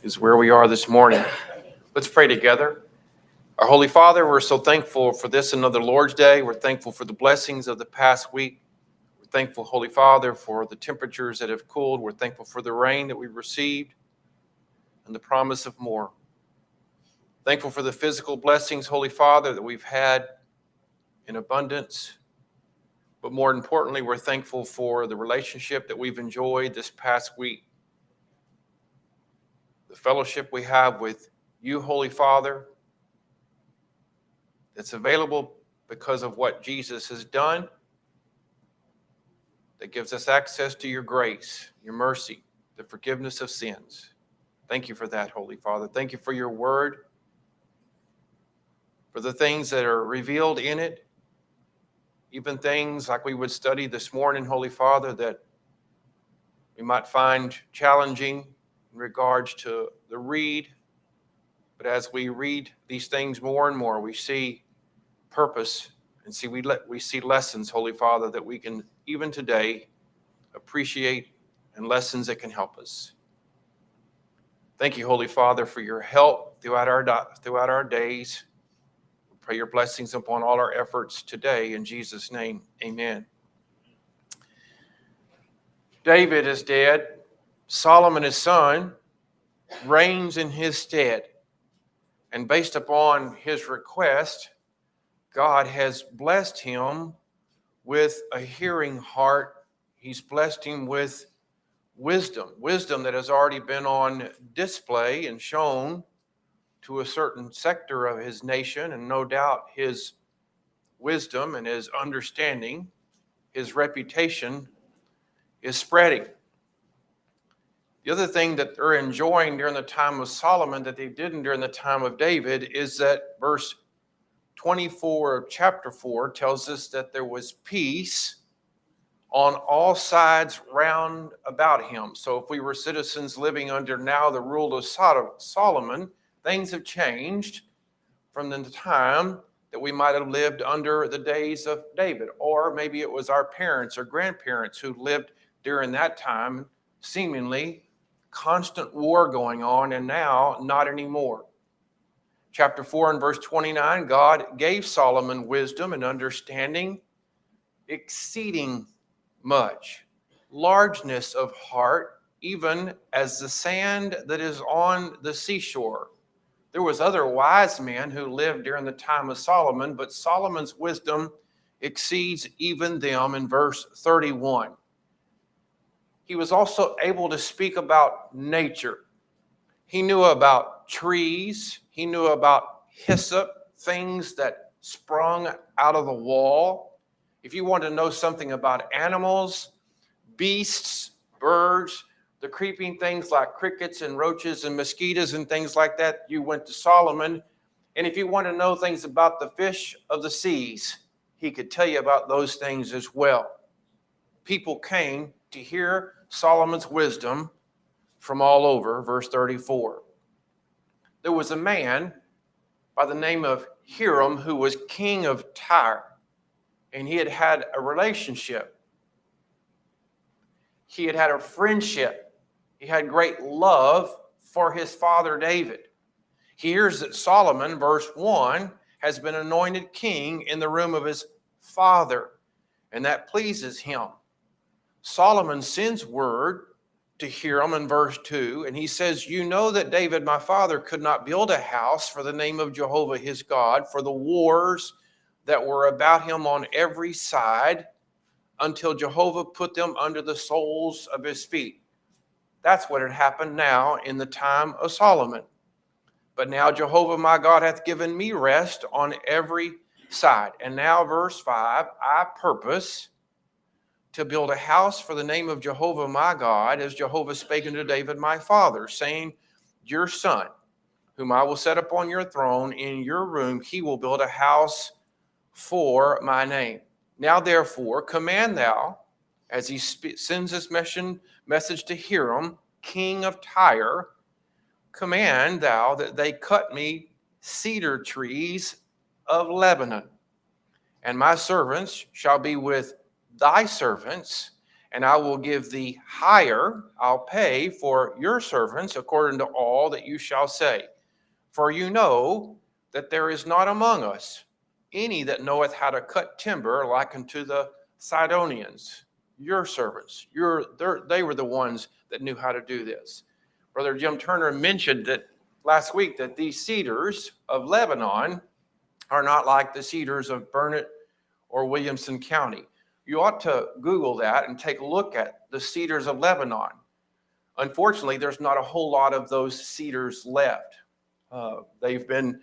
is where we are this morning. Let's pray together. Our Holy Father, we're so thankful for this another Lord's Day. We're thankful for the blessings of the past week. We're thankful, Holy Father, for the temperatures that have cooled. We're thankful for the rain that we've received and the promise of more. Thankful for the physical blessings, Holy Father, that we've had in abundance. But more importantly, we're thankful for the relationship that we've enjoyed this past week. The fellowship we have with you, Holy Father, that's available because of what Jesus has done, that gives us access to your grace, your mercy, the forgiveness of sins. Thank you for that, Holy Father. Thank you for your word, for the things that are revealed in it, even things like we would study this morning, Holy Father, that we might find challenging in regards to the read. But as we read these things more and more, we see purpose and we see lessons, Holy Father, that we can even today appreciate, and lessons that can help us. Thank you, Holy Father, for your help throughout our days. We pray your blessings upon all our efforts today. In Jesus' name, amen. David is dead. Solomon, his son, reigns in his stead. And based upon his request, God has blessed him with a hearing heart. He's blessed him with wisdom that has already been on display and shown to a certain sector of his nation. And no doubt his wisdom and his understanding, his reputation is spreading. The other thing that they're enjoying during the time of Solomon that they didn't during the time of David is that verse 24 of chapter 4 tells us that there was peace on all sides round about him. So if we were citizens living under now the rule of Solomon, things have changed from the time that we might have lived under the days of David. Or maybe it was our parents or grandparents who lived during that time, seemingly constant war going on, and now not anymore. Chapter 4 and verse 29, God gave Solomon wisdom and understanding, exceeding much, largeness of heart, even as the sand that is on the seashore. There was other wise men who lived during the time of Solomon, but Solomon's wisdom exceeds even them in verse 31. He was also able to speak about nature. He knew about trees. He knew about hyssop, things that sprung out of the wall. If you want to know something about animals, beasts, birds, the creeping things like crickets and roaches and mosquitoes and things like that, you went to Solomon. And if you want to know things about the fish of the seas, he could tell you about those things as well. People came to hear Solomon's wisdom from all over. Verse 34. There was a man by the name of Hiram who was king of Tyre. And he had had a relationship. He had had a friendship. He had great love for his father David. He hears that Solomon, verse 1, has been anointed king in the room of his father, and that pleases him. Solomon sends word to Hiram in verse 2, and he says, "You know that David, my father, could not build a house for the name of Jehovah his God, for the wars that were about him on every side, until Jehovah put them under the soles of his feet." That's what had happened now in the time of Solomon. "But now Jehovah my God hath given me rest on every side." And now verse 5, "I purpose to build a house for the name of Jehovah my God, as Jehovah spake unto David my father, saying, Your son, whom I will set upon your throne in your room, he will build a house for my name. Now therefore command thou," as he sends this message to Hiram, king of Tyre, "command thou that they cut me cedar trees of Lebanon, and my servants shall be with thy servants, and I will give thee hire, I'll pay for your servants according to all that you shall say. For you know that there is not among us any that knoweth how to cut timber like unto the Sidonians, your servants. They were the ones that knew how to do this. Brother Jim Turner mentioned that last week that these cedars of Lebanon are not like the cedars of Burnett or Williamson County. You ought to Google that and take a look at the cedars of Lebanon. Unfortunately, there's not a whole lot of those cedars left. They've been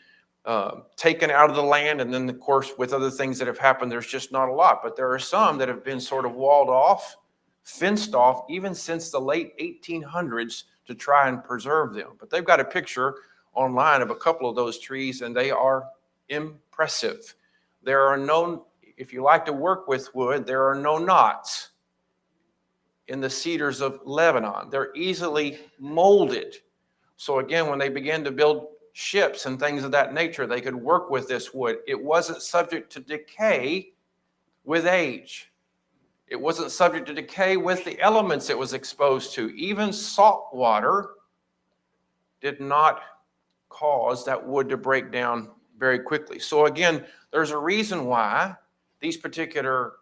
taken out of the land, and then, of course, with other things that have happened, there's just not a lot. But there are some that have been sort of walled off, fenced off, even since the late 1800s to try and preserve them. But they've got a picture online of a couple of those trees, and they are impressive. There are no, if you like to work with wood, there are no knots in the cedars of Lebanon. They're easily molded. So again, when they began to build ships and things of that nature, they could work with this wood. It wasn't subject to decay with age. It wasn't subject to decay with the elements it was exposed to. Even salt water did not cause that wood to break down very quickly. So again, there's a reason why this particular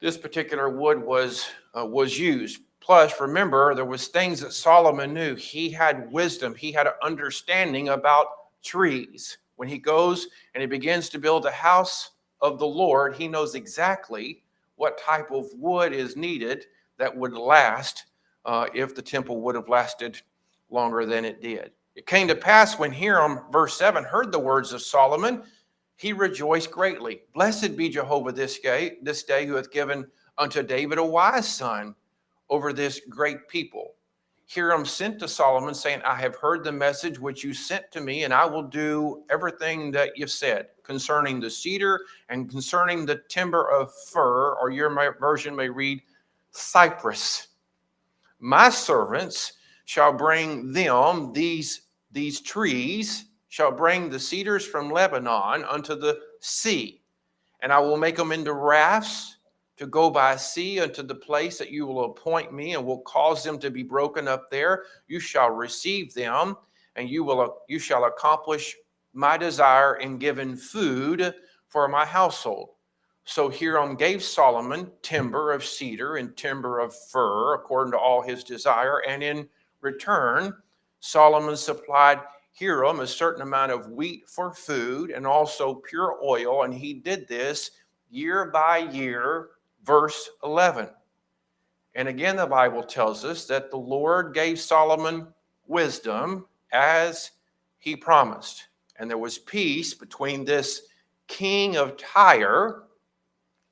wood was used. Plus, remember, there was things that Solomon knew. He had wisdom. He had an understanding about trees. When he goes and he begins to build a house of the Lord, he knows exactly what type of wood is needed that would last if the temple would have lasted longer than it did. It came to pass when Hiram, verse 7, heard the words of Solomon, he rejoiced greatly. Blessed be Jehovah this day who hath given unto David a wise son over this great people. Hiram sent to Solomon, saying, I have heard the message which you sent to me, and I will do everything that you said concerning the cedar and concerning the timber of fir, or your version may read cypress. My servants shall bring them, these trees, shall bring the cedars from Lebanon unto the sea, and I will make them into rafts to go by sea unto the place that you will appoint me, and will cause them to be broken up there. You shall receive them, and you shall accomplish my desire in giving food for my household. So Hiram gave Solomon timber of cedar and timber of fir, according to all his desire, and in return, Solomon supplied Hiram a certain amount of wheat for food and also pure oil, and he did this year by year. Verse 11. And again, the Bible tells us that the Lord gave Solomon wisdom as he promised. And there was peace between this king of Tyre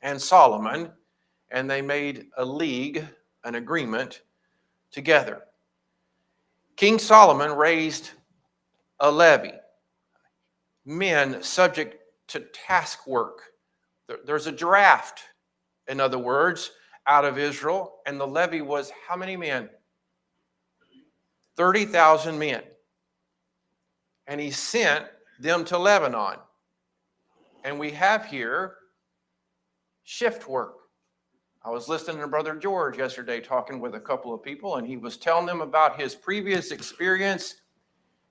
and Solomon, and they made a league, an agreement together. King Solomon raised a levy, men subject to task work. There's a draft, in other words, out of Israel, and the levy was how many men? 30,000 men. And he sent them to Lebanon. And we have here shift work. I was listening to Brother George yesterday talking with a couple of people, and he was telling them about his previous experience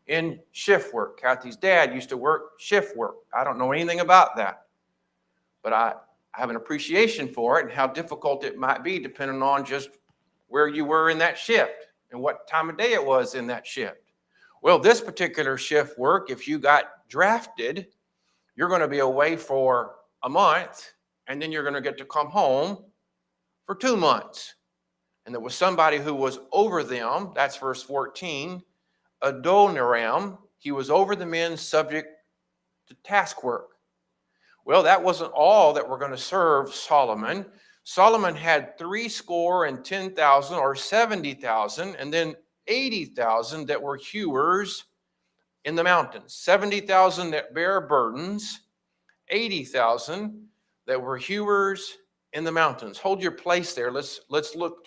in shift work. Kathy's dad used to work shift work. I don't know anything about that, but I have an appreciation for it and how difficult it might be depending on just where you were in that shift and what time of day it was in that shift. Well, this particular shift work, if you got drafted, you're going to be away for a month, and then you're going to get to come home for 2 months. And there was somebody who was over them, that's verse 14, Adoniram, he was over the men subject to task work. Well, that wasn't all that were going to serve Solomon. Solomon had 70,000 or 70,000, and then 80,000 that were hewers in the mountains. 70,000 that bear burdens, 80,000 that were hewers in the mountains. Hold your place there. Let's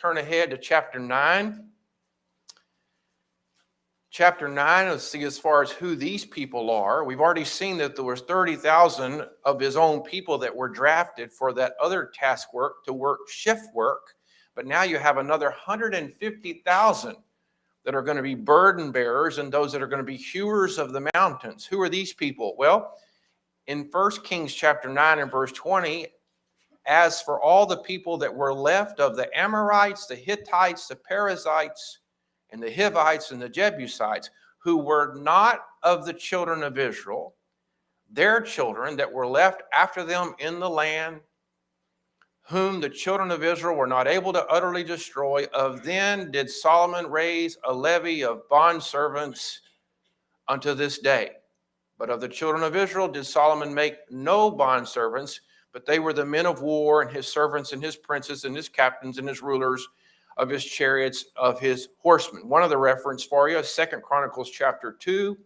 turn ahead to chapter 9. Chapter 9, let's see as far as who these people are. We've already seen that there was 30,000 of his own people that were drafted for that other task work, to work shift work. But now you have another 150,000 that are going to be burden bearers and those that are going to be hewers of the mountains. Who are these people? Well, in 1 Kings chapter 9 and verse 20, as for all the people that were left of the Amorites, the Hittites, the Perizzites, and the Hivites, and the Jebusites, who were not of the children of Israel, their children that were left after them in the land, whom the children of Israel were not able to utterly destroy, of them did Solomon raise a levy of bondservants unto this day. But of the children of Israel did Solomon make no bondservants, but they were the men of war and his servants and his princes and his captains and his rulers of his chariots, of his horsemen. One of the reference for you is 2 Chronicles chapter 2.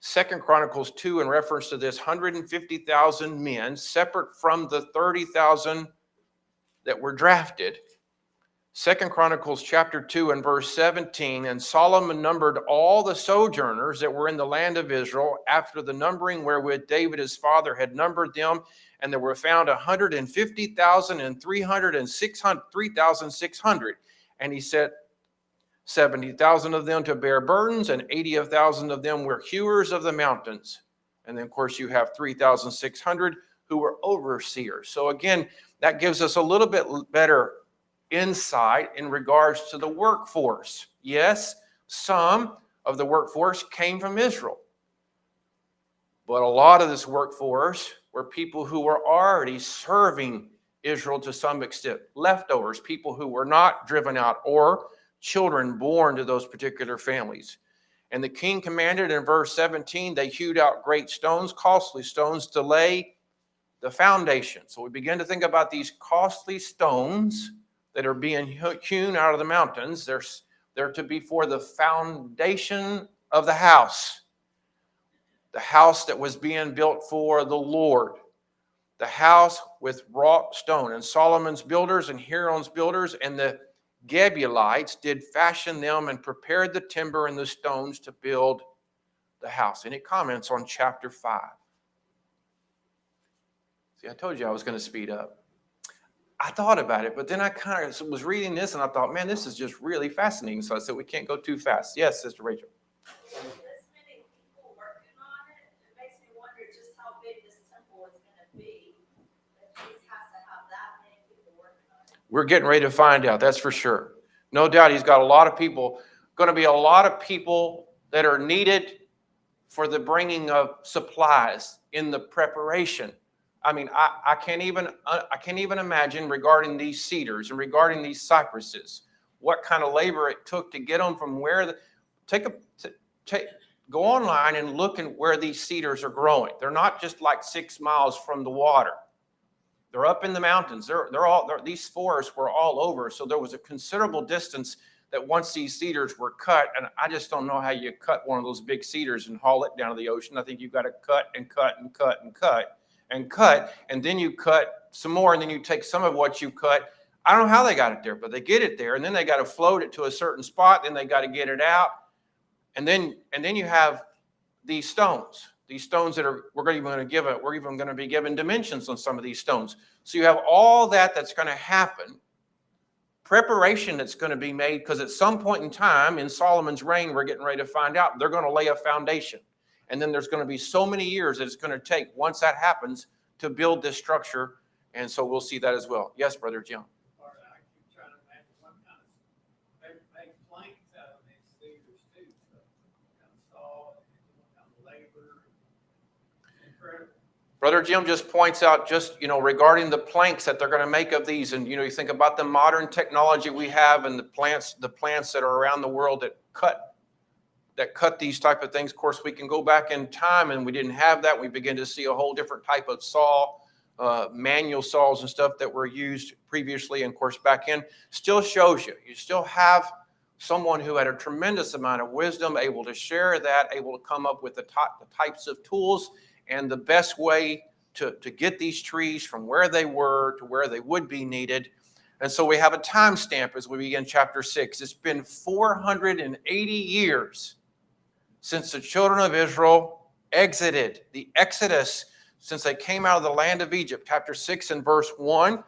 2 Chronicles 2 in reference to this 150,000 men separate from the 30,000 that were drafted. 2 Chronicles chapter 2 and verse 17, and Solomon numbered all the sojourners that were in the land of Israel after the numbering wherewith David his father had numbered them, and there were found 150,000 and 3,600. And he set 70,000 of them to bear burdens, and 80,000 of them were hewers of the mountains. And then, of course, you have 3,600 who were overseers. So again, that gives us a little bit better insight in regards to the workforce. Yes, some of the workforce came from Israel, but a lot of this workforce were people who were already serving Israel to some extent, leftovers, people who were not driven out, or children born to those particular families. And the king commanded in verse 17, they hewed out great stones, costly stones, to lay the foundation. So we begin to think about these costly stones that are being hewn out of the mountains. They're to be for the foundation of the house that was being built for the Lord, the house with wrought stone. And Solomon's builders and Hiram's builders and the Gebulites did fashion them and prepared the timber and the stones to build the house. And it comments on chapter 5. See, I told you I was going to speed up. I thought about it, but then I kind of was reading this and I thought, man, this is just really fascinating. So I said, we can't go too fast. Yes, Sister Rachel. This many people working on it, it makes me wonder just how big this temple is going to be. That Jesus has to have that many people working on it. We're getting ready to find out, that's for sure. No doubt he's got a lot of people, going to be a lot of people that are needed for the bringing of supplies in the preparation. I mean, I can't even imagine regarding these cedars and regarding these cypresses, what kind of labor it took to get them from where go online and look at where these cedars are growing. They're not just like 6 miles from the water. They're up in the mountains. These forests were all over. So there was a considerable distance that once these cedars were cut, and I just don't know how you cut one of those big cedars and haul it down to the ocean. I think you've got to cut and cut and cut and cut and cut, and then you cut some more, and then you take some of what you cut. I don't know how they got it there, but they get it there, and then they got to float it to a certain spot, then they got to get it out. And then you have these stones that are, we're even going to be given dimensions on some of these stones. So you have all that's going to happen, preparation that's going to be made, because at some point in time in Solomon's reign, we're getting ready to find out, they're going to lay a foundation. And then there's going to be so many years that it's going to take once that happens to build this structure. And so we'll see that as well. Yes, Brother Jim. I keep trying to imagine what kind of, they make planks out of these cedars too. So what kind of saw, what kind of labor. Incredible. Brother Jim just points out regarding the planks that they're going to make of these. And, you think about the modern technology we have and the plants that are around the world that cut these type of things. Of course, we can go back in time and we didn't have that. We begin to see a whole different type of saw, manual saws and stuff that were used previously. And of course, back in still shows you still have someone who had a tremendous amount of wisdom, able to share that, able to come up with the types of tools and the best way to get these trees from where they were to where they would be needed. And so we have a timestamp as we begin chapter 6. It's been 480 years since the children of Israel exited, the Exodus, since they came out of the land of Egypt. Chapter 6 and verse 1,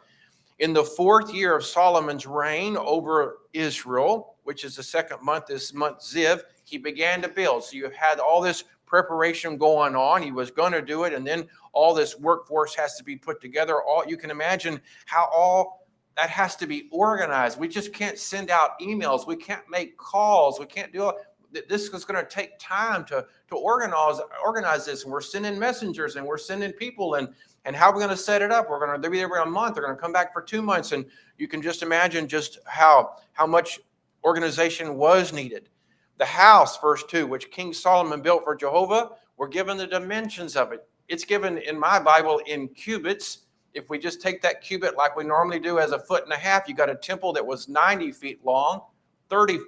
In the 4th year of Solomon's reign over Israel, which is the 2nd month, this month Ziv, he began to build. So you had all this preparation going on. He was going to do it, and then all this workforce has to be put together. You can imagine how all that has to be organized. We just can't send out emails. We can't make calls. We can't do it. This is going to take time to organize this. And we're sending messengers, and we're sending people, and how are we going to set it up? They'll be there for a month. They're going to come back for 2 months. And you can just imagine just how much organization was needed. The house, verse 2, which King Solomon built for Jehovah, we're given the dimensions of it. It's given in my Bible in cubits. If we just take that cubit like we normally do as 1.5 feet, you got a temple that was 90 feet long, 30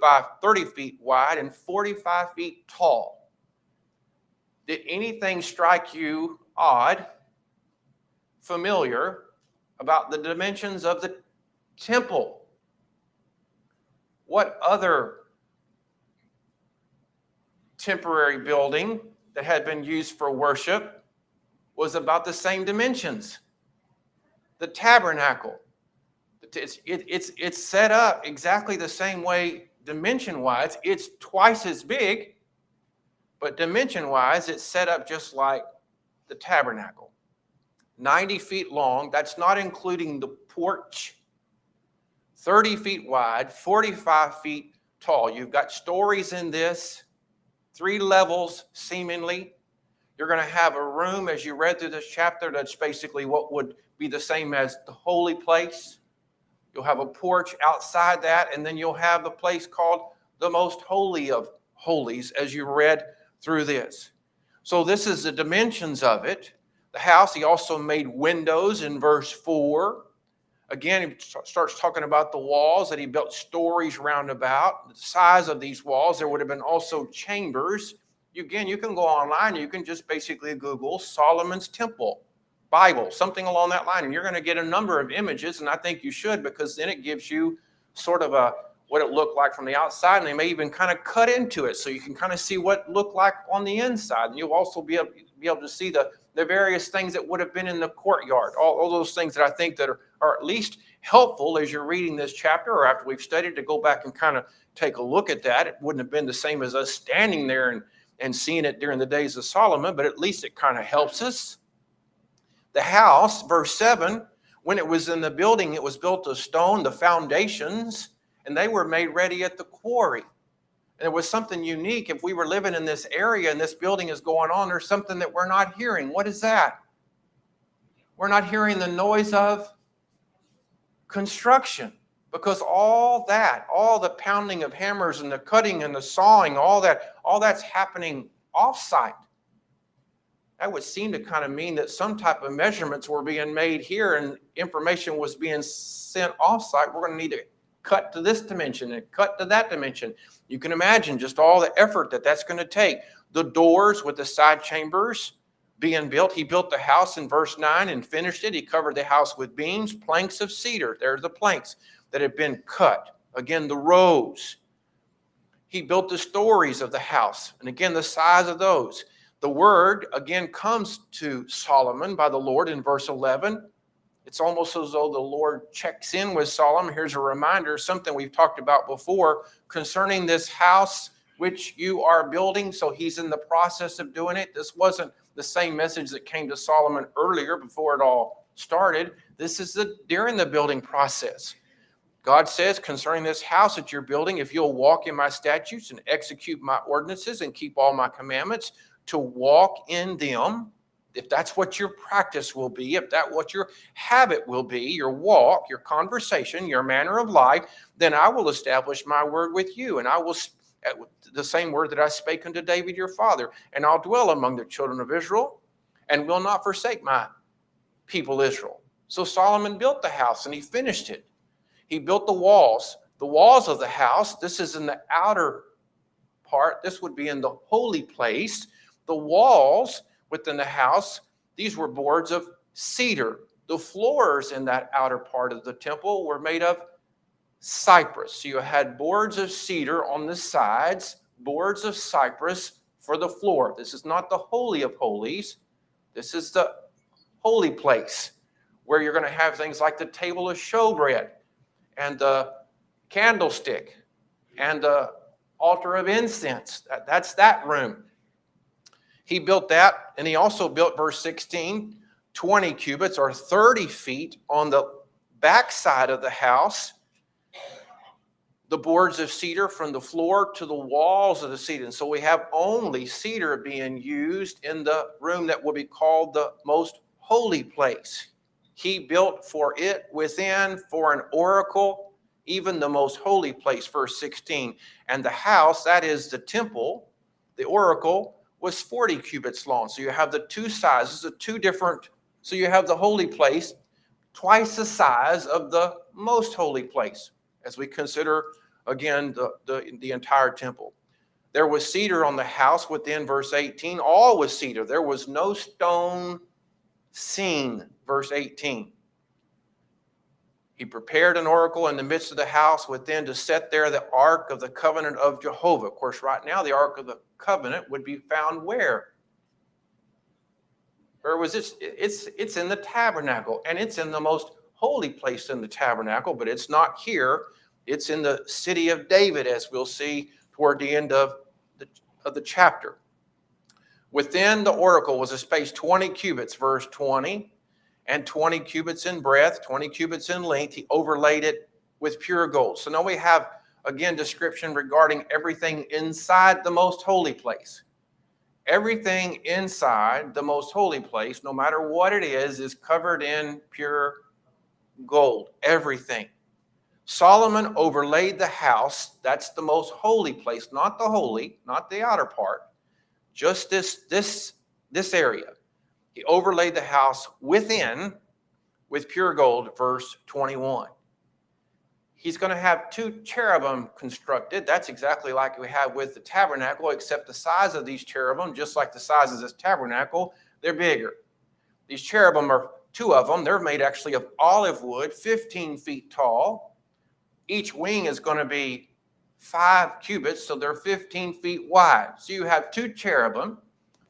feet wide, and 45 feet tall. Did anything strike you odd, familiar about the dimensions of the temple? What other temporary building that had been used for worship was about the same dimensions? The tabernacle. It's set up exactly the same way dimension-wise. It's twice as big, but dimension-wise, it's set up just like the tabernacle. 90 feet long, that's not including the porch. 30 feet wide, 45 feet tall. You've got stories in this, 3 levels seemingly. You're going to have a room, as you read through this chapter, that's basically what would be the same as the holy place. You'll have a porch outside that, and then you'll have the place called the most holy of holies, as you read through this. So this is the dimensions of it. The house, he also made windows in verse 4. Again, he starts talking about the walls, that he built stories round about. The size of these walls, there would have been also chambers. You can go online, you can just basically Google Solomon's Temple Bible, something along that line, and you're going to get a number of images, and I think you should, because then it gives you sort of what it looked like from the outside, and they may even kind of cut into it so you can kind of see what it looked like on the inside, and you'll also be able to see the various things that would have been in the courtyard, all those things that I think that are at least helpful as you're reading this chapter, or after we've studied, to go back and kind of take a look at that. It wouldn't have been the same as us standing there and seeing it during the days of Solomon, but at least it kind of helps us. The house, verse 7, when it was in the building, it was built of stone, the foundations, and they were made ready at the quarry. And it was something unique. If we were living in this area and this building is going on, there's something that we're not hearing. What is that? We're not hearing the noise of construction, because all the pounding of hammers and the cutting and the sawing, all that's happening off-site. That would seem to kind of mean that some type of measurements were being made here and information was being sent off-site. We're going to need to cut to this dimension and cut to that dimension. You can imagine just all the effort that's going to take. The doors with the side chambers being built. He built the house in verse 9 and finished it. He covered the house with beams, planks of cedar. There's the planks that have been cut. Again, the rows. He built the stories of the house. And again, the size of those. The word, again, comes to Solomon by the Lord in verse 11. It's almost as though the Lord checks in with Solomon. Here's a reminder, something we've talked about before concerning this house which you are building. So he's in the process of doing it. This wasn't the same message that came to Solomon earlier before it all started. This is during the building process. God says concerning this house that you're building, if you'll walk in my statutes and execute my ordinances and keep all my commandments, to walk in them, if that's what your practice will be, if that's what your habit will be, your walk, your conversation, your manner of life, then I will establish my word with you, and I will, the same word that I spake unto David your father, and I'll dwell among the children of Israel, and will not forsake my people Israel. So Solomon built the house, and he finished it. He built the walls of the house. This is in the outer part. This would be in the holy place. The walls within the house, these were boards of cedar. The floors in that outer part of the temple were made of cypress. So you had boards of cedar on the sides, boards of cypress for the floor. This is not the Holy of Holies. This is the holy place where you're going to have things like the table of showbread and the candlestick and the altar of incense. That's that room. He built that, and he also built, verse 16, 20 cubits or 30 feet on the backside of the house, the boards of cedar from the floor to the walls of the cedar. And so we have only cedar being used in the room that will be called the most holy place. He built for it within for an oracle, even the most holy place, verse 16. And the house, that is the temple, the oracle, was 40 cubits long. So you have the two sizes, the two different, so you have the holy place twice the size of the most holy place, as we consider, again, the entire temple. There was cedar on the house within, verse 18. All was cedar. There was no stone seen, verse 18. He prepared an oracle in the midst of the house within to set there the ark of the covenant of Jehovah. Of course, right now the ark of the covenant would be found where? Where was it? It's in the tabernacle, and it's in the most holy place in the tabernacle, but it's not here. It's in the city of David, as we'll see toward the end of the chapter. Within the oracle was a space 20 cubits, verse 20, and 20 cubits in breadth, 20 cubits in length. He overlaid it with pure gold. So now we have, again, description regarding everything inside the most holy place. Everything inside the most holy place, no matter what it is covered in pure gold. Everything. Solomon overlaid the house. That's the most holy place, not the holy, not the outer part. Just this area. He overlaid the house within with pure gold, verse 21. He's going to have two cherubim constructed. That's exactly like we have with the tabernacle, except the size of these cherubim, just like the size of this tabernacle, they're bigger. These cherubim are two of them. They're made actually of olive wood, 15 feet tall. Each wing is going to be 5 cubits, so they're 15 feet wide. So you have two cherubim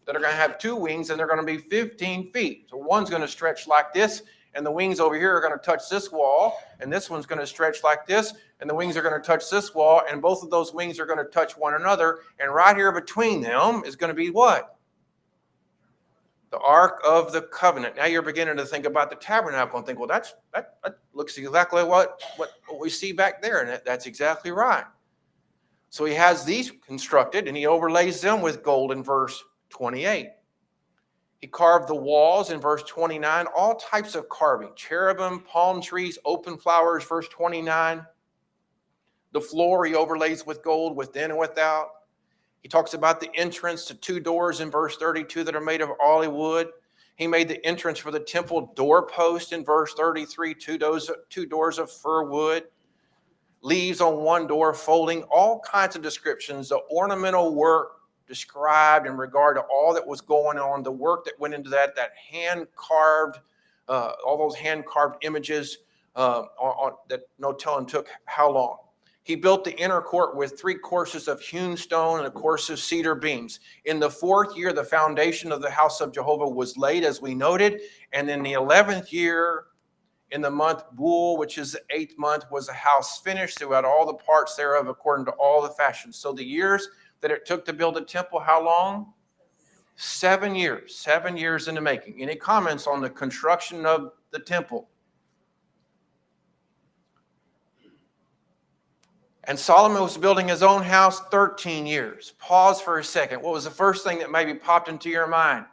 that are going to have two wings, and they're going to be 15 feet. So one's going to stretch like this, and the wings over here are going to touch this wall, and this one's going to stretch like this, and the wings are going to touch this wall, and both of those wings are going to touch one another, and right here between them is going to be what? The Ark of the Covenant. Now you're beginning to think about the tabernacle and think, well, that looks exactly what we see back there, and that's exactly right. So he has these constructed, and he overlays them with gold in verse 28. He carved the walls in verse 29, all types of carving, cherubim, palm trees, open flowers, verse 29. The floor he overlays with gold within and without. He talks about the entrance to 2 doors in verse 32 that are made of olive wood. He made the entrance for the temple doorpost in verse 33, 2 doors of fir wood. Leaves on 1 door, folding, all kinds of descriptions, the ornamental work described in regard to all that was going on, the work that went into that hand-carved, all those hand-carved images that no telling took how long. He built the inner court with 3 courses of hewn stone and a course of cedar beams. In the 4th year, the foundation of the house of Jehovah was laid, as we noted, and in the 11th year, in the month Bul, which is the 8th month, was the house finished throughout all the parts thereof, according to all the fashions. So the years that it took to build a temple, how long? 7 years. 7 years in the making. Any comments on the construction of the temple? And Solomon was building his own house 13 years. Pause for a second. What was the first thing that maybe popped into your mind?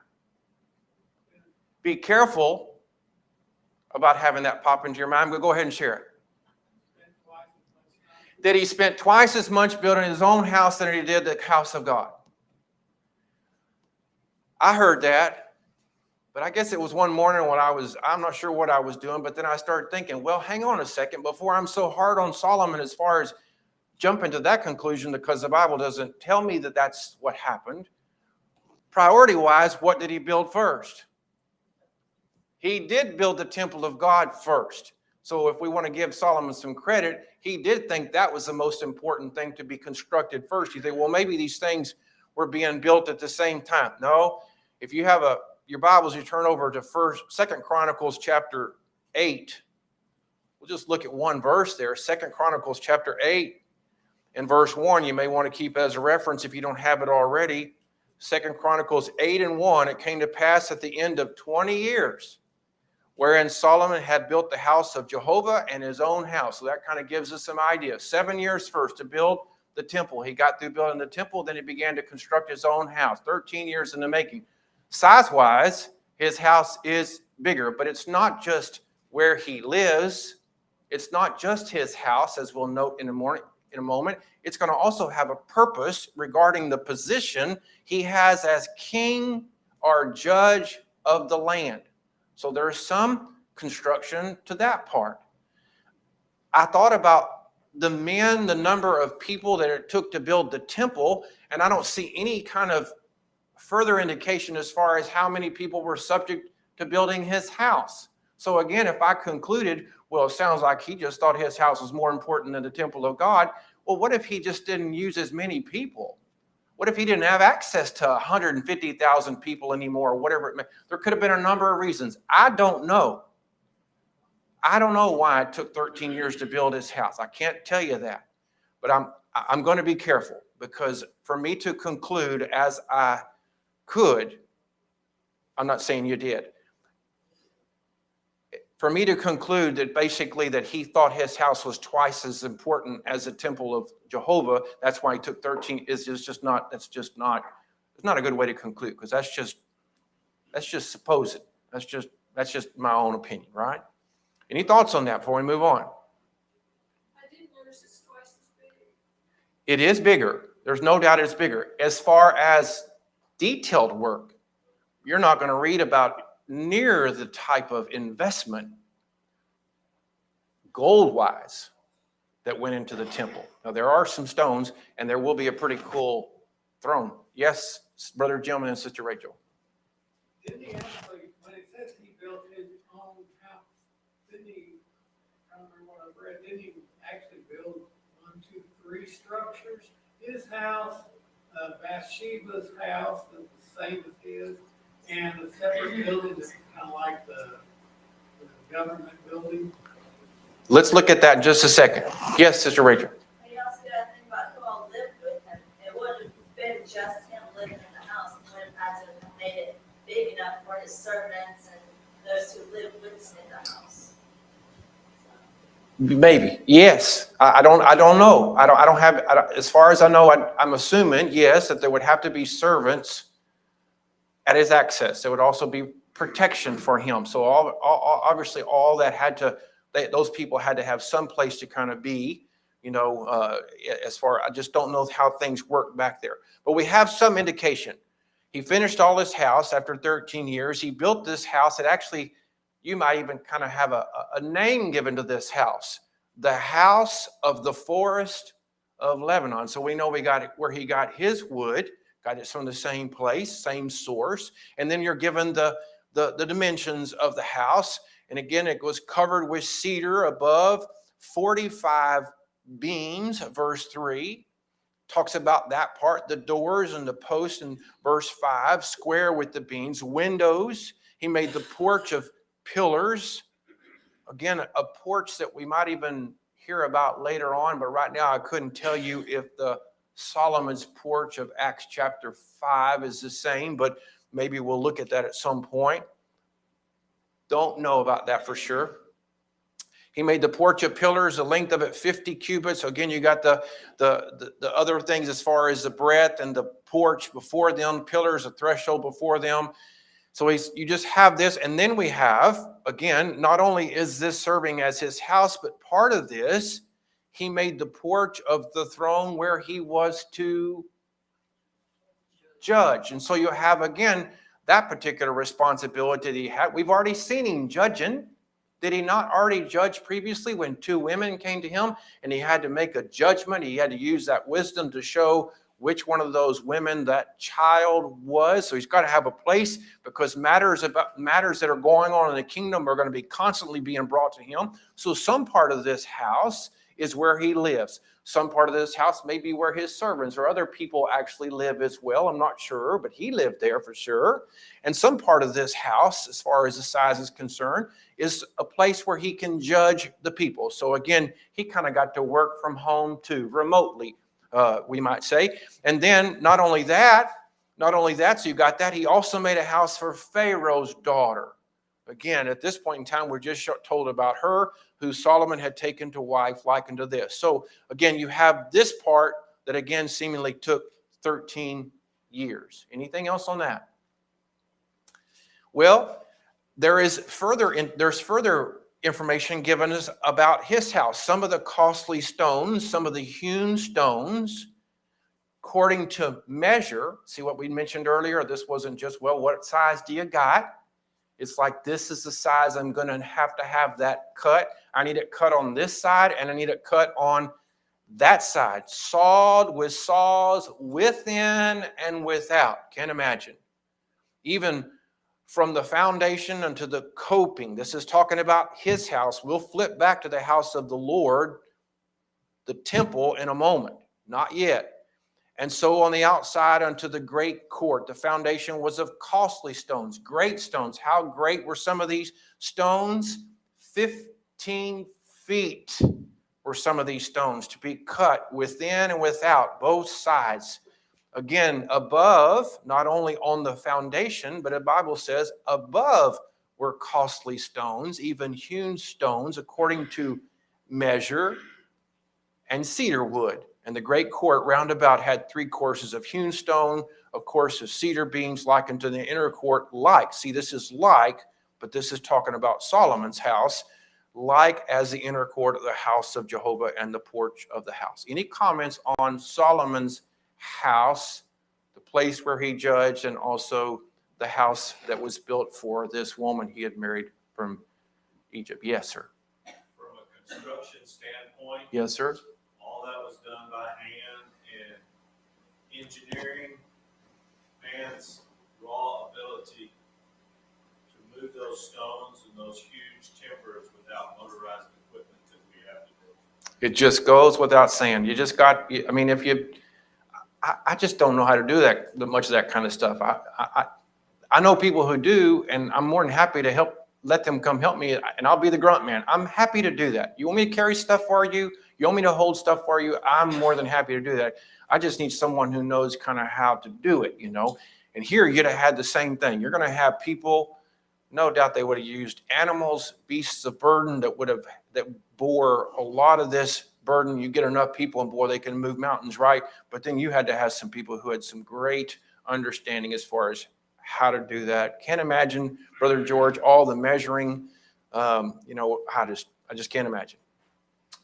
Be careful about having that pop into your mind. We'll go ahead and share it. That he spent twice as much building his own house than he did the house of God. I heard that, but I guess it was one morning when I'm not sure what I was doing, but then I started thinking, well, hang on a second, before I'm so hard on Solomon as far as jumping to that conclusion, because the Bible doesn't tell me that that's what happened. Priority-wise, what did he build first? He did build the temple of God first. So if we want to give Solomon some credit, he did think that was the most important thing to be constructed first. You think, well, maybe these things were being built at the same time. No. If you have your Bibles, you turn over to 2 Chronicles chapter 8. We'll just look at one verse there. 2 Chronicles chapter 8 and verse 1. You may want to keep as a reference if you don't have it already. 2 Chronicles 8 and 1. It came to pass at the end of 20 years, wherein Solomon had built the house of Jehovah and his own house. So that kind of gives us some idea. 7 years first to build the temple. He got through building the temple, then he began to construct his own house. 13 years in the making. Size-wise, his house is bigger, but it's not just where he lives. It's not just his house, as we'll note in a moment. It's going to also have a purpose regarding the position he has as king or judge of the land. So there's some construction to that part. I thought about the number of people that it took to build the temple, and I don't see any kind of further indication as far as how many people were subject to building his house. So again, if I concluded, well, it sounds like he just thought his house was more important than the temple of God. Well, what if he just didn't use as many people? What if he didn't have access to 150,000 people anymore, or whatever it may? There could have been a number of reasons. I don't know. I don't know why it took 13 years to build his house. I can't tell you that. But I'm going to be careful, because for me to conclude as I could, I'm not saying you did. For me to conclude that basically that he thought his house was twice as important as the temple of Jehovah, that's why he took 13, it's not a good way to conclude, because that's just supposed. That's just my own opinion, right? Any thoughts on that before we move on? I did notice it's twice as big. It is bigger. There's no doubt it's bigger. As far as detailed work, you're not going to read about near the type of investment, gold-wise, that went into the temple. Now, there are some stones, and there will be a pretty cool throne. Yes, Brother Jim and Sister Rachel. Didn't he actually, when it says he built his own house, didn't he, I don't remember what I read, didn't he actually build 1, 2, 3 structures? His house, Bathsheba's house, the same as his, and a separate building that's kind of like the government building. Let's look at that in just a second. Yes, Sister Rachel. And you also got to think about who all lived with him. It wouldn't have been just him living in the house. He would have had to have made it big enough for his servants and those who lived with him in the house. Maybe. Yes. I don't know. As far as I know, I'm assuming, yes, that there would have to be servants at his access. There would also be protection for him. So obviously all that those people had to have some place to kind of be, I just don't know how things work back there. But we have some indication. He finished all his house after 13 years. He built this house. It actually, you might even kind of have a name given to this house, the House of the Forest of Lebanon. So we know where he got his wood. Got it from the same place, same source. And then you're given the dimensions of the house. And again, it was covered with cedar above, 45 beams, verse 3. Talks about that part, the doors and the posts in verse 5, square with the beams, windows. He made the porch of pillars. Again, a porch that we might even hear about later on, but right now I couldn't tell you if the Solomon's porch of Acts chapter 5 is the same, but maybe we'll look at that at some point. Don't know about that for sure. He made the porch of pillars, the length of it 50 cubits. So again, you got the other things as far as the breadth and the porch before them, pillars, a threshold before them. So you just have this, and then we have, again, not only is this serving as his house, but part of this, he made the porch of the throne where he was to judge. And so you have, again, that particular responsibility that he had. We've already seen him judging. Did he not already judge previously when 2 women came to him and he had to make a judgment? He had to use that wisdom to show which one of those women that child was. So he's got to have a place, because matters that are going on in the kingdom are going to be constantly being brought to him. So some part of this house is where he lives. Some part of this house may be where his servants or other people actually live as well. I'm not sure, but he lived there for sure. And some part of this house, as far as the size is concerned, is a place where he can judge the people. So again, he kind of got to work from home too, remotely, we might say. And then not only that, so you got that, he also made a house for Pharaoh's daughter. Again, at this point in time, we're just told about her, who Solomon had taken to wife, like unto this. So again, you have this part that again seemingly took 13 years. Anything else on that? Well, there's further information given us about his house. Some of the costly stones, some of the hewn stones, according to measure. See what we mentioned earlier? This wasn't just, well, what size do you got? It's like, this is the size I'm going to have that cut. I need it cut on this side, and I need it cut on that side. Sawed with saws within and without. Can't imagine. Even from the foundation unto the coping. This is talking about his house. We'll flip back to the house of the Lord, the temple, in a moment. Not yet. And so on the outside unto the great court, the foundation was of costly stones, great stones. How great were some of these stones? 15 feet were some of these stones to be cut within and without, both sides. Again, above, not only on the foundation, but the Bible says above were costly stones, even hewn stones, according to measure, and cedar wood. And the great court round about had 3 courses of hewn stone, a course of cedar beams, like unto the inner court, like. See, this is like, but this is talking about Solomon's house, like as the inner court of the house of Jehovah and the porch of the house. Any comments on Solomon's house, the place where he judged, and also the house that was built for this woman he had married from Egypt? Yes, sir. From a construction standpoint, Yes, sir. all that was done by hand and engineering, man's raw ability to move those stones and those huge timbers without motorized equipment that we have today. It just goes without saying. You just got, I mean, I just don't know how to do that, much of that kind of stuff. I know people who do, and I'm more than happy to help, let them come help me, and I'll be the grunt man. I'm happy to do that. You want me to carry stuff for you? You want me to hold stuff for you? I'm more than happy to do that. I just need someone who knows kind of how to do it, you know. And here you'd have had the same thing. You're going to have people, no doubt they would have used animals, beasts of burden that bore a lot of this burden. You get enough people, and boy, they can move mountains, right? But then you had to have some people who had some great understanding as far as how to do that. Can't imagine, Brother George, all the measuring. I just can't imagine.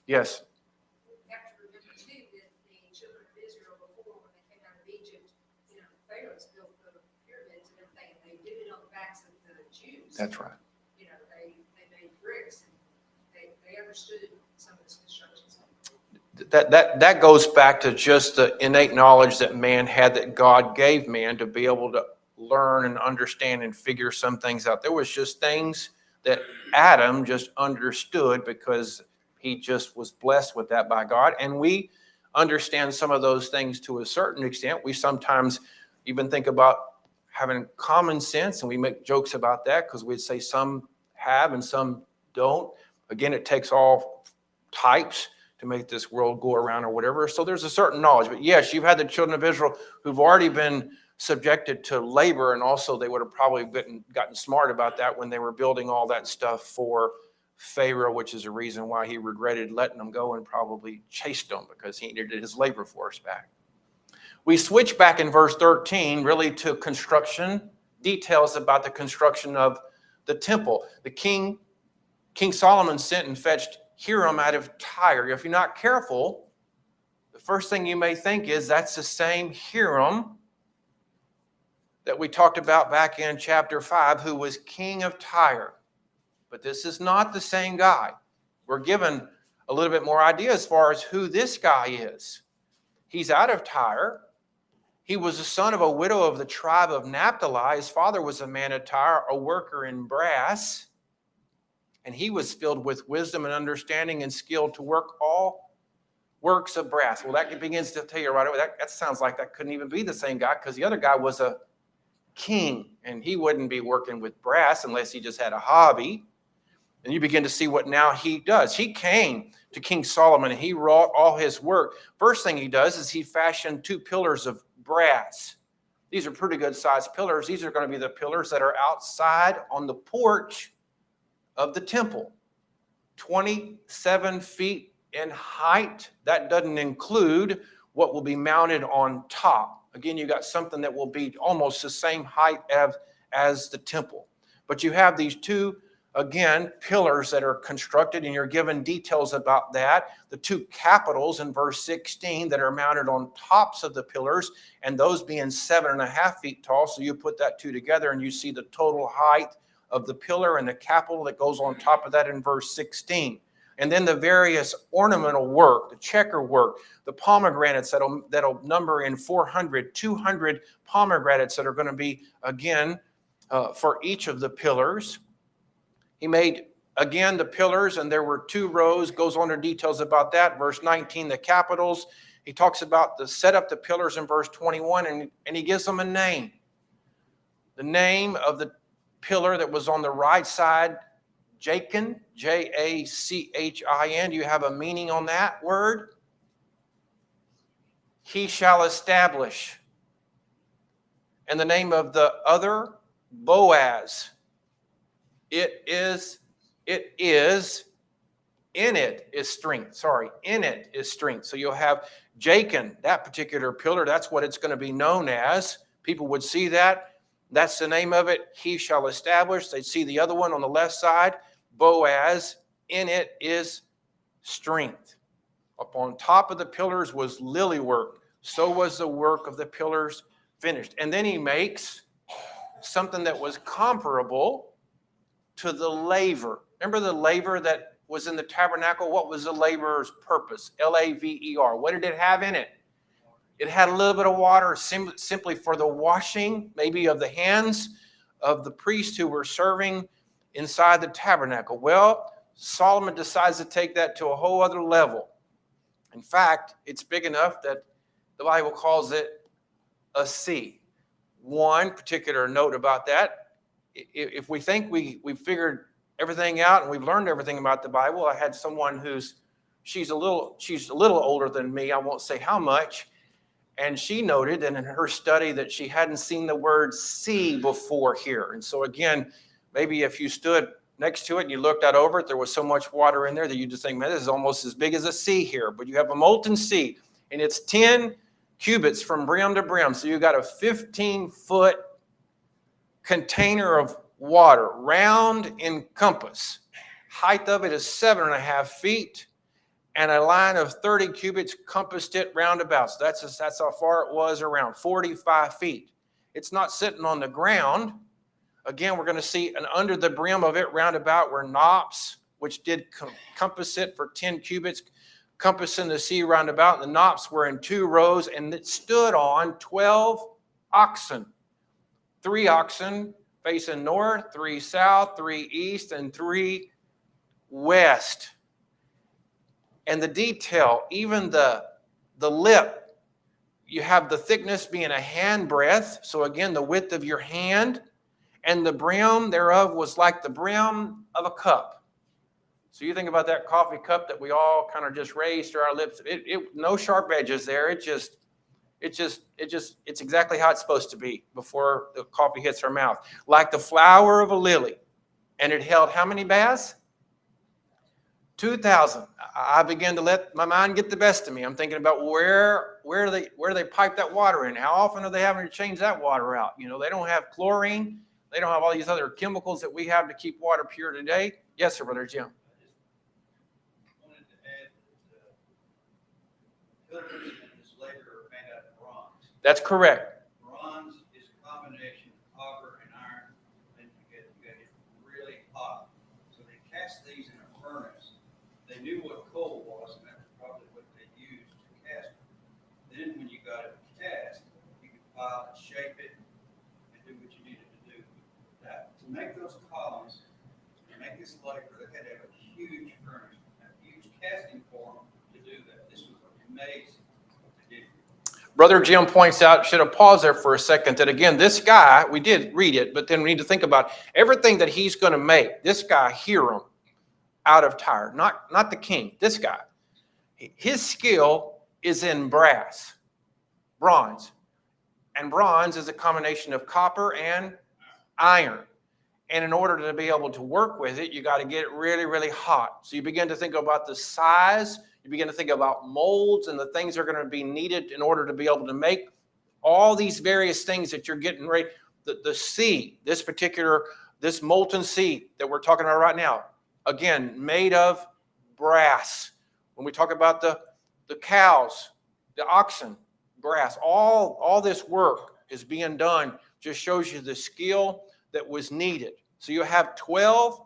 Yes. You have to remember too that the children of Israel before, when they came out of Egypt, Pharaoh's built the pyramids and everything, and they did it on the backs of the Jews. That's right. They made bricks, and they understood some of this construction stuff. That goes back to just the innate knowledge that man had, that God gave man to be able to learn and understand and figure some things out. There was just things that Adam just understood because he just was blessed with that by God. And we understand some of those things to a certain extent. We sometimes even think about having common sense, and we make jokes about that because we'd say some have and some don't. Again, it takes all types to make this world go around or whatever. So there's a certain knowledge. But yes, you've had the children of Israel who've already been subjected to labor, and also they would have probably gotten smart about that when they were building all that stuff for Pharaoh, which is a reason why he regretted letting them go and probably chased them, because he needed his labor force back. We switch back in verse 13 really to construction, details about the construction of the temple. The King Solomon sent and fetched Hiram out of Tyre. If you're not careful, the first thing you may think is that's the same Hiram that we talked about back in chapter 5, who was king of Tyre. But this is not the same guy. We're given a little bit more idea as far as who this guy is. He's out of Tyre. He was the son of a widow of the tribe of Naphtali. His father was a man of Tyre, a worker in brass. And he was filled with wisdom and understanding and skill to work all works of brass. Well, that begins to tell you right away, that sounds like that couldn't even be the same guy, because the other guy was a king, and he wouldn't be working with brass unless he just had a hobby. And you begin to see what now he does. He came to King Solomon and he wrought all his work. First thing he does is he fashioned 2 pillars of brass. These are pretty good sized pillars. These are going to be the pillars that are outside on the porch of the temple. 27 feet in height. That doesn't include what will be mounted on top. Again, you got something that will be almost the same height as the temple. But you have these 2, again, pillars that are constructed, and you're given details about that. The 2 capitals in verse 16 that are mounted on tops of the pillars, and those being 7.5 feet tall. So you put that 2 together and you see the total height of the pillar and the capital that goes on top of that in verse 16. And then the various ornamental work, the checker work, the pomegranates that'll number in 400, 200 pomegranates that are going to be, again, for each of the pillars. He made, again, the pillars, and there were 2 rows, goes on to details about that. Verse 19, the capitals. He talks about the set up the pillars in verse 21, and he gives them a name. The name of the pillar that was on the right side, Jachin, Jachin. Do you have a meaning on that word? He shall establish. And the name of the other, Boaz. In it is strength. In it is strength. So you'll have Jachin, that particular pillar, that's what it's going to be known as. People would see that. That's the name of it. He shall establish. They'd see the other one on the left side, Boaz. In it is strength. Upon top of the pillars was lily work. So was the work of the pillars finished. And then he makes something that was comparable to the laver. Remember the laver that was in the tabernacle? What was the laver's purpose? Laver. What did it have in it? It had a little bit of water simply for the washing, maybe of the hands of the priests who were serving inside the tabernacle. Well, Solomon decides to take that to a whole other level. In fact, it's big enough that the Bible calls it a sea. One particular note about that, if we think we've figured everything out and we've learned everything about the Bible, I had someone she's a little older than me, I won't say how much, and she noted in her study that she hadn't seen the word sea before here. And so again, maybe if you stood next to it and you looked out over it, there was so much water in there that you just think, man, this is almost as big as a sea here. But you have a molten sea, and it's 10 cubits from brim to brim. So you got a 15-foot container of water, round in compass. Height of it is 7.5 feet, and a line of 30 cubits compassed it roundabout. So that's how far it was around, 45 feet. It's not sitting on the ground. Again, we're going to see under the brim of it roundabout were knops, which did compass it for 10 cubits, compassing the sea roundabout. The knops were in 2 rows, and it stood on 12 oxen. 3 oxen facing north, 3 south, 3 east, and 3 west. And the detail, even the lip, you have the thickness being a handbreadth. So again, the width of your hand, and the brim thereof was like the brim of a cup. So you think about that coffee cup that we all kind of just raised to our lips. No sharp edges there. It's exactly how it's supposed to be before the coffee hits our mouth. Like the flower of a lily. And it held how many baths? 2,000. I began to let my mind get the best of me. I'm thinking about where do they pipe that water in? How often are they having to change that water out? You know, they don't have chlorine. They don't have all these other chemicals that we have to keep water pure today. Yes, sir, Brother Jim. I wanted to add that pillars in this labor are made out of bronze. That's correct. Bronze is a combination of copper and iron, and you get it really hot. So they cast these in a furnace. They knew what coal was, and that's probably what they used to cast it. Then when you got it cast, you could file and shape it and do what you needed to do. That to make those columns, to make this labor, they had to have a huge furnace, a huge casting form to do that. This was a amazing. They did. Brother Jim points out, should have paused there for a second, that again, this guy, we did read it, but then we need to think about everything that he's going to make. This guy, Hiram, out of Tyre, not the king, this guy. His skill is in brass, bronze. And bronze is a combination of copper and iron. And in order to be able to work with it, you got to get it really, really hot. So you begin to think about the size, you begin to think about molds and the things that are going to be needed in order to be able to make all these various things that you're getting ready. The sea, this molten sea that we're talking about right now, again, made of brass. When we talk about the cows, the oxen, brass, all this work is being done, just shows you the skill that was needed. So you have 12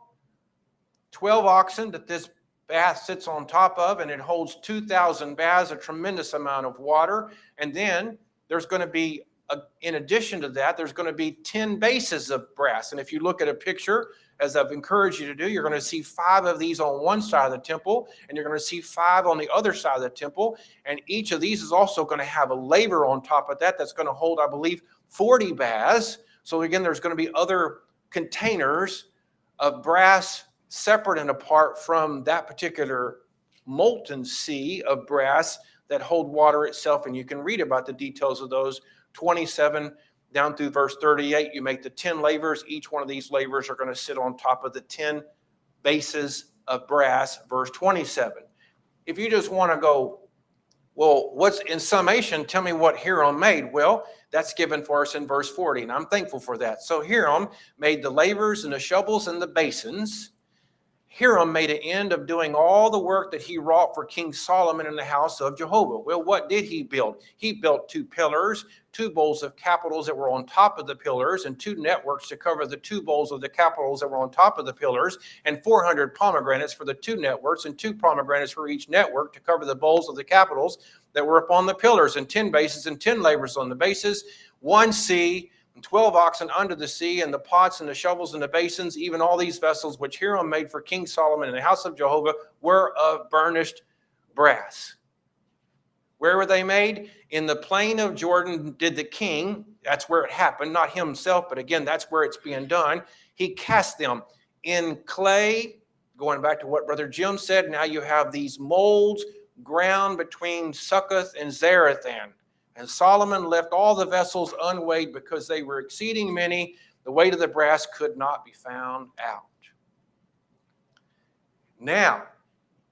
oxen that this bath sits on top of, and it holds 2,000 baths, a tremendous amount of water. And then there's going to be, in addition to that, there's going to be 10 bases of brass. And if you look at a picture, as I've encouraged you to do, you're going to see 5 of these on one side of the temple, and you're going to see 5 on the other side of the temple. And each of these is also going to have a laver on top of that that's going to hold, I believe, 40 baths. So again, there's going to be other containers of brass separate and apart from that particular molten sea of brass that hold water itself. And you can read about the details of those. 27 down through verse 38, you make the 10 lavers. Each one of these lavers are going to sit on top of the 10 bases of brass, verse 27. If you just want to go, well, what's in summation, tell me what Hiram made. Well, that's given for us in verse 40, and I'm thankful for that. So Hiram made the lavers and the shovels and the basins. Hiram made an end of doing all the work that he wrought for King Solomon in the house of Jehovah. Well, what did he build? He built 2 pillars, 2 bowls of capitals that were on top of the pillars, and 2 networks to cover the 2 bowls of the capitals that were on top of the pillars, and 400 pomegranates for the 2 networks, and 2 pomegranates for each network to cover the bowls of the capitals that were upon the pillars, and 10 bases and 10 lavers on the bases, 1 sea, and 12 oxen under the sea, and the pots and the shovels and the basins, even all these vessels which Hiram made for King Solomon in the house of Jehovah were of burnished brass. Where were they made? In the plain of Jordan did the king, that's where it happened, not himself, but again, that's where it's being done. He cast them in clay, going back to what Brother Jim said, now you have these molds ground between Succoth and Zarethan. And Solomon left all the vessels unweighed because they were exceeding many. The weight of the brass could not be found out. Now,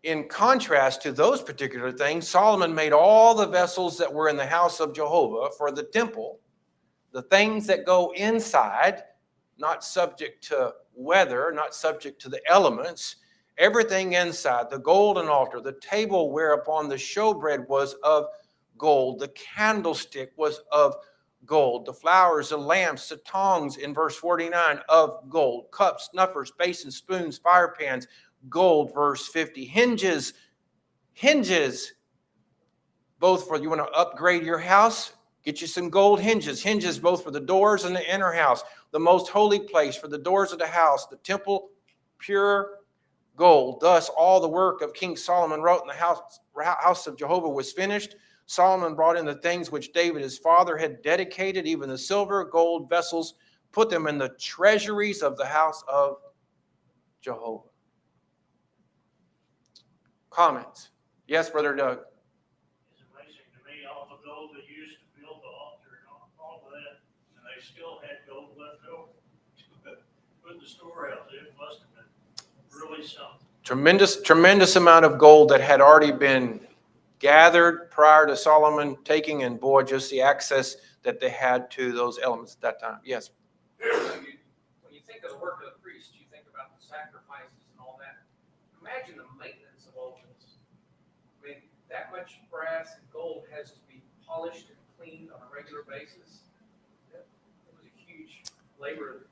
in contrast to those particular things, Solomon made all the vessels that were in the house of Jehovah for the temple, the things that go inside, not subject to weather, not subject to the elements, everything inside, the golden altar, the table whereupon the showbread was of gold, the candlestick was of gold, the flowers, the lamps, the tongs in verse 49 of gold, cups, snuffers, basins, spoons, fire pans, gold, verse 50, hinges, both for, you want to upgrade your house, get you some gold hinges both for the doors and the inner house, the most holy place for the doors of the house, the temple, pure gold. Thus all the work of King Solomon wrote in the house of Jehovah was finished. Solomon brought in the things which David his father had dedicated, even the silver, gold vessels, put them in the treasuries of the house of Jehovah. Comments? Yes, Brother Doug. It's amazing to me, all the gold they used to build the altar and all of that, and they still had gold left over to put in the storehouse. It must have been really something. Tremendous amount of gold that had already been gathered prior to Solomon taking, and boy, just the access that they had to those elements at that time. Yes. When you think of the work of the priest, you think about the sacrifices and all that. Imagine the maintenance of all this. I mean, that much brass and gold has to be polished and cleaned on a regular basis. It was a huge labor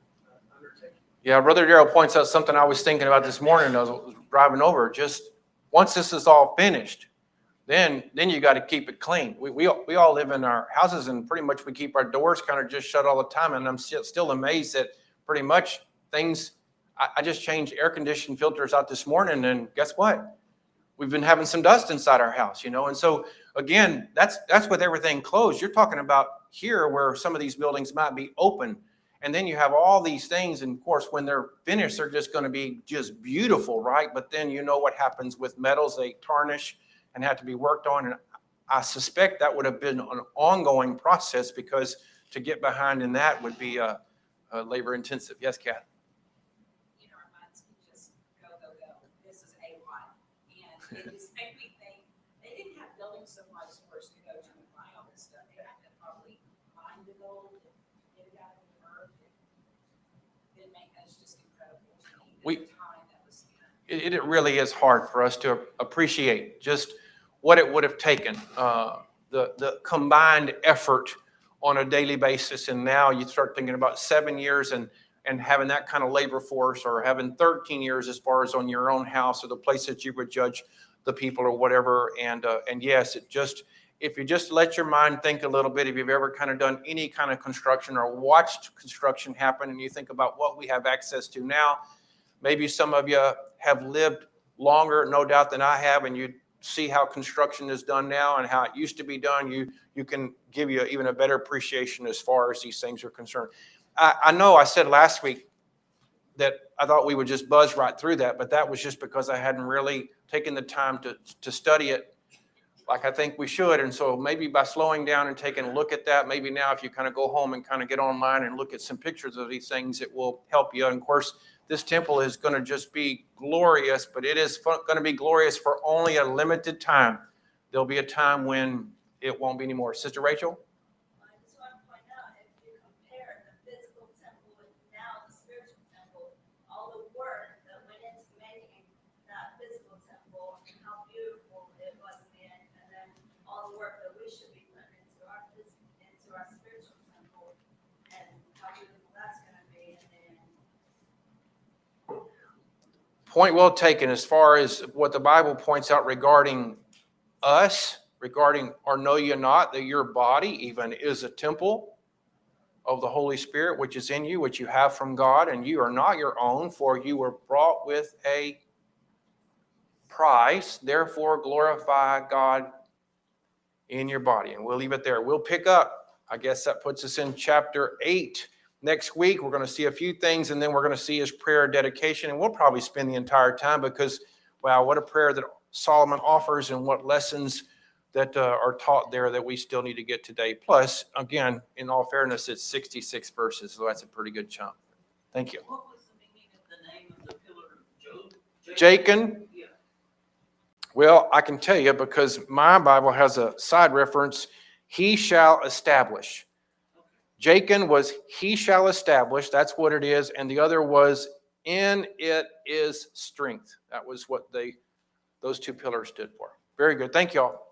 undertaking. Yeah, Brother Darrell points out something I was thinking about this morning as I was driving over. Just once this is all finished, then you got to keep it clean. We all live in our houses, and pretty much we keep our doors kind of just shut all the time. And I'm still amazed that pretty much things. I just changed air conditioning filters out this morning, and guess what? we've been having some dust inside our house, you know? And so again, that's with everything closed. You're talking about here where some of these buildings might be open. And then you have all these things. And of course, when they're finished, they're just going to be just beautiful, right? But then you know what happens with metals, they tarnish and have to be worked on. And I suspect that would have been an ongoing process, because to get behind in that would be labor intensive. Yes, Kat? You know, our minds can just go. This is a lot. And it just made me think, they didn't have building supplies stores to go to and buy all this stuff. They had to probably find the gold and get it out of the earth. It made us just incredible to me, the time that was spent. It really is hard for us to appreciate just what it would have taken, the combined effort on a daily basis. And now you start thinking about 7 years and having that kind of labor force, or having 13 years as far as on your own house or the place that you would judge the people or whatever. And yes, if you just let your mind think a little bit, if you've ever kind of done any kind of construction or watched construction happen, and you think about what we have access to now, maybe some of you have lived longer, no doubt, than I have, and you see how construction is done now and how it used to be done. You can give you even a better appreciation as far as these things are concerned. I know I said last week that I thought we would just buzz right through that, but that was just because I hadn't really taken the time to study it like I think we should. And so maybe by slowing down and taking a look at that, maybe now if you kind of go home and kind of get online and look at some pictures of these things, it will help you. And of course, this temple is going to just be glorious, but it is going to be glorious for only a limited time. There'll be a time when it won't be anymore. Sister Rachel? I just want to point out, if you compare the physical temple with now the spiritual temple, all the work that went into making that physical temple, and how beautiful it was then, and then all the work that we should be putting into our spiritual temple, and how beautiful that's gonna be, and then Point well taken as far as what the Bible points out regarding us, regarding, or know you not, that your body even is a temple of the Holy Spirit, which is in you, which you have from God, and you are not your own, for you were bought with a price. Therefore, glorify God in your body. And we'll leave it there. We'll pick up. I guess that puts us in chapter 8. Next week, we're going to see a few things, and then we're going to see his prayer dedication. And we'll probably spend the entire time because, wow, what a prayer that Solomon offers, and what lessons that are taught there that we still need to get today. Plus, again, in all fairness, it's 66 verses, so that's a pretty good chunk. Thank you. What was the meaning of the name of the pillar of Job? Jachin? Yeah. Well, I can tell you because my Bible has a side reference, he shall establish. Jachin was he shall establish, that's what it is, and the other was in it is strength. That was what those two pillars stood for. Very good. Thank you all.